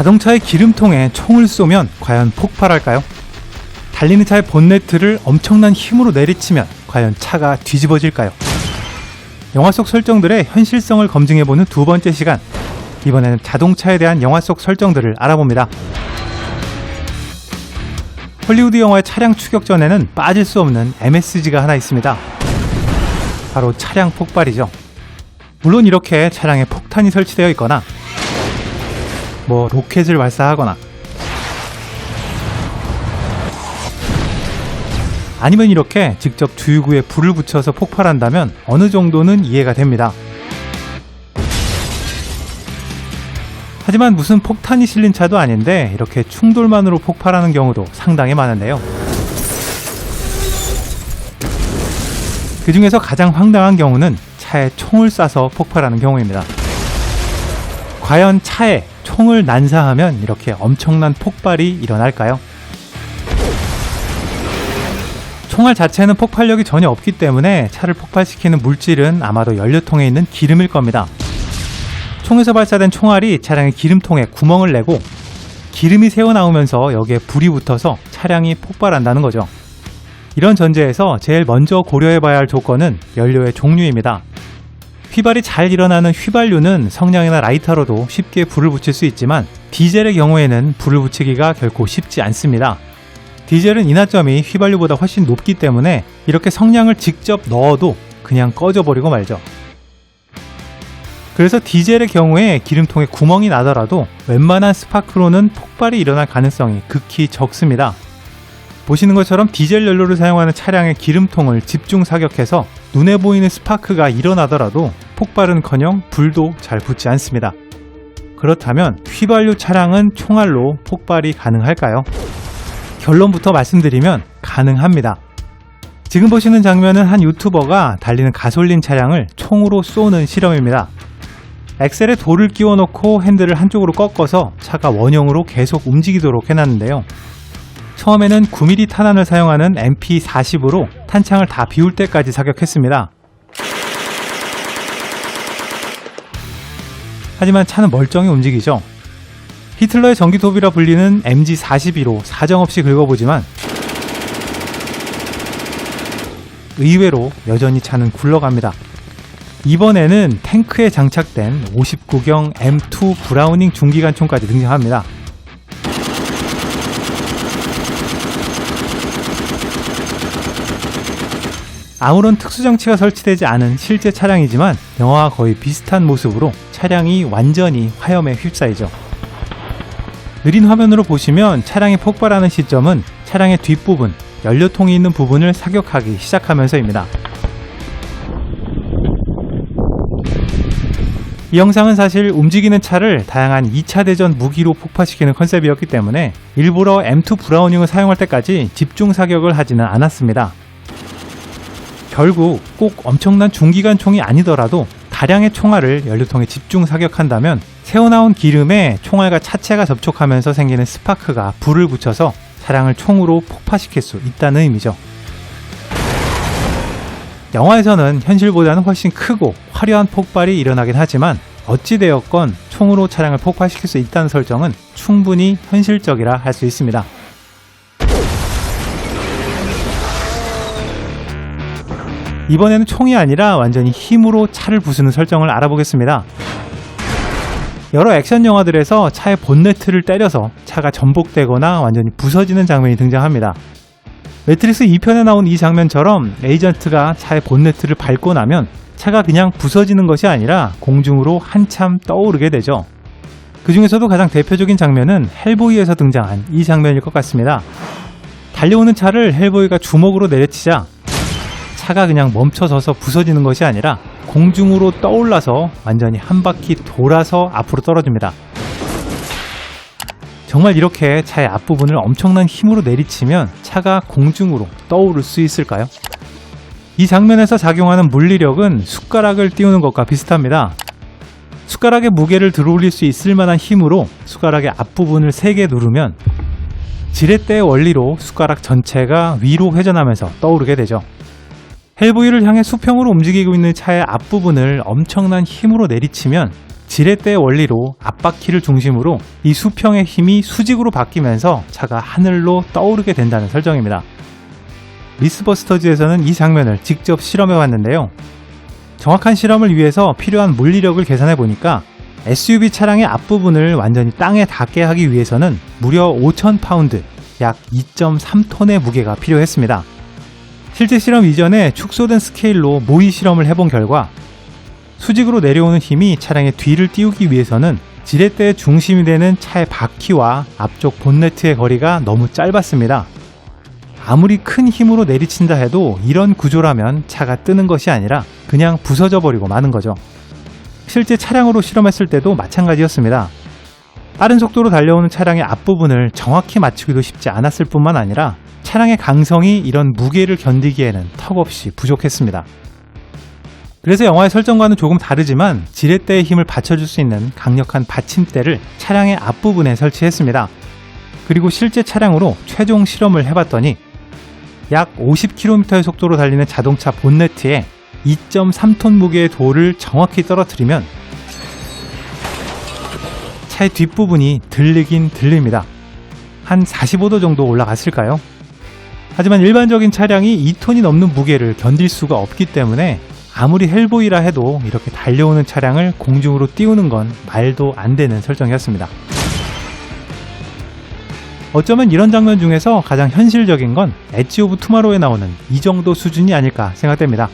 자동차의 기름통에 총을 쏘면 과연 폭발할까요? 달리는 차의 본네트를 엄청난 힘으로 내리치면 과연 차가 뒤집어질까요? 영화 속 설정들의 현실성을 검증해보는 두 번째 시간, 이번에는 자동차에 대한 영화 속 설정들을 알아봅니다. 헐리우드 영화의 차량 추격 전에는 빠질 수 없는 MSG가 하나 있습니다. 바로 차량 폭발이죠. 물론 이렇게 차량에 폭탄이 설치되어 있거나 로켓을 발사하거나 아니면 이렇게 직접 주유구에 불을 붙여서 폭발한다면 어느 정도는 이해가 됩니다. 하지만 무슨 폭탄이 실린 차도 아닌데 이렇게 충돌만으로 폭발하는 경우도 상당히 많은데요. 그 중에서 가장 황당한 경우는 차에 총을 쏴서 폭발하는 경우입니다. 과연 차에 총을 난사하면 이렇게 엄청난 폭발이 일어날까요? 총알 자체는 폭발력이 전혀 없기 때문에 차를 폭발시키는 물질은 아마도 연료통에 있는 기름일 겁니다. 총에서 발사된 총알이 차량의 기름통에 구멍을 내고 기름이 새어나오면서 여기에 불이 붙어서 차량이 폭발한다는 거죠. 이런 전제에서 제일 먼저 고려해봐야 할 조건은 연료의 종류입니다. 휘발이 잘 일어나는 휘발유는 성냥이나 라이터로도 쉽게 불을 붙일 수 있지만 디젤의 경우에는 불을 붙이기가 결코 쉽지 않습니다. 디젤은 인하점이 휘발유보다 훨씬 높기 때문에 이렇게 성냥을 직접 넣어도 그냥 꺼져버리고 말죠. 그래서 디젤의 경우에 기름통에 구멍이 나더라도 웬만한 스파크로는 폭발이 일어날 가능성이 극히 적습니다. 보시는 것처럼 디젤 연료를 사용하는 차량의 기름통을 집중 사격해서 눈에 보이는 스파크가 일어나더라도 폭발은커녕 불도 잘 붙지 않습니다. 그렇다면 휘발유 차량은 총알로 폭발이 가능할까요? 결론부터 말씀드리면 가능합니다. 지금 보시는 장면은 한 유튜버가 달리는 가솔린 차량을 총으로 쏘는 실험입니다. 엑셀에 돌을 끼워 놓고 핸들을 한쪽으로 꺾어서 차가 원형으로 계속 움직이도록 해놨는데요. 처음에는 9mm 탄환을 사용하는 MP40으로 탄창을 다 비울 때까지 사격했습니다. 하지만 차는 멀쩡히 움직이죠. 히틀러의 전기톱이라 불리는 MG42로 사정없이 긁어보지만 의외로 여전히 차는 굴러갑니다. 이번에는 탱크에 장착된 59경 M2 브라우닝 중기관총까지 등장합니다. 아무런 특수장치가 설치되지 않은 실제 차량이지만 영화와 거의 비슷한 모습으로 차량이 완전히 화염에 휩싸이죠. 느린 화면으로 보시면 차량이 폭발하는 시점은 차량의 뒷부분, 연료통이 있는 부분을 사격하기 시작하면서입니다. 이 영상은 사실 움직이는 차를 다양한 2차 대전 무기로 폭파시키는 컨셉이었기 때문에 일부러 M2 브라우닝을 사용할 때까지 집중 사격을 하지는 않았습니다. 결국 꼭 엄청난 중기관총이 아니더라도 다량의 총알을 연료통에 집중 사격한다면 새어나온 기름에 총알과 차체가 접촉하면서 생기는 스파크가 불을 붙여서 차량을 총으로 폭파시킬 수 있다는 의미죠. 영화에서는 현실보다는 훨씬 크고 화려한 폭발이 일어나긴 하지만 어찌되었건 총으로 차량을 폭발시킬 수 있다는 설정은 충분히 현실적이라 할 수 있습니다. 이번에는 총이 아니라 완전히 힘으로 차를 부수는 설정을 알아보겠습니다. 여러 액션 영화들에서 차의 본네트를 때려서 차가 전복되거나 완전히 부서지는 장면이 등장합니다. 매트릭스 2편에 나온 이 장면처럼 에이전트가 차의 본네트를 밟고 나면 차가 그냥 부서지는 것이 아니라 공중으로 한참 떠오르게 되죠. 그 중에서도 가장 대표적인 장면은 헬보이에서 등장한 이 장면일 것 같습니다. 달려오는 차를 헬보이가 주먹으로 내려치자 차가 그냥 멈춰서서 부서지는 것이 아니라 공중으로 떠올라서 완전히 한 바퀴 돌아서 앞으로 떨어집니다. 정말 이렇게 차의 앞부분을 엄청난 힘으로 내리치면 차가 공중으로 떠오를 수 있을까요? 이 장면에서 작용하는 물리력은 숟가락을 띄우는 것과 비슷합니다. 숟가락의 무게를 들어올릴 수 있을 만한 힘으로 숟가락의 앞부분을 세게 누르면 지렛대의 원리로 숟가락 전체가 위로 회전하면서 떠오르게 되죠. 헬보이를 향해 수평으로 움직이고 있는 차의 앞부분을 엄청난 힘으로 내리치면 지렛대의 원리로 앞바퀴를 중심으로 이 수평의 힘이 수직으로 바뀌면서 차가 하늘로 떠오르게 된다는 설정입니다. 미스버스터즈에서는 이 장면을 직접 실험해 봤는데요. 정확한 실험을 위해서 필요한 물리력을 계산해 보니까 SUV 차량의 앞부분을 완전히 땅에 닿게 하기 위해서는 무려 5,000파운드, 약 2.3톤의 무게가 필요했습니다. 실제 실험 이전에 축소된 스케일로 모의 실험을 해본 결과 수직으로 내려오는 힘이 차량의 뒤를 띄우기 위해서는 지렛대의 중심이 되는 차의 바퀴와 앞쪽 본네트의 거리가 너무 짧았습니다. 아무리 큰 힘으로 내리친다 해도 이런 구조라면 차가 뜨는 것이 아니라 그냥 부서져 버리고 마는 거죠. 실제 차량으로 실험했을 때도 마찬가지였습니다. 빠른 속도로 달려오는 차량의 앞부분을 정확히 맞추기도 쉽지 않았을 뿐만 아니라 차량의 강성이 이런 무게를 견디기에는 턱없이 부족했습니다. 그래서 영화의 설정과는 조금 다르지만 지렛대의 힘을 받쳐줄 수 있는 강력한 받침대를 차량의 앞부분에 설치했습니다. 그리고 실제 차량으로 최종 실험을 해봤더니 약 50km의 속도로 달리는 자동차 본네트에 2.3톤 무게의 돌을 정확히 떨어뜨리면 차의 뒷부분이 들리긴 들립니다. 한 45도 정도 올라갔을까요? 하지만 일반적인 차량이 2톤이 넘는 무게를 견딜 수가 없기 때문에 아무리 헬보이라 해도 이렇게 달려오는 차량을 공중으로 띄우는 건 말도 안 되는 설정이었습니다. 어쩌면 이런 장면 중에서 가장 현실적인 건 엣지 오브 투마로우에 나오는 이 정도 수준이 아닐까 생각됩니다.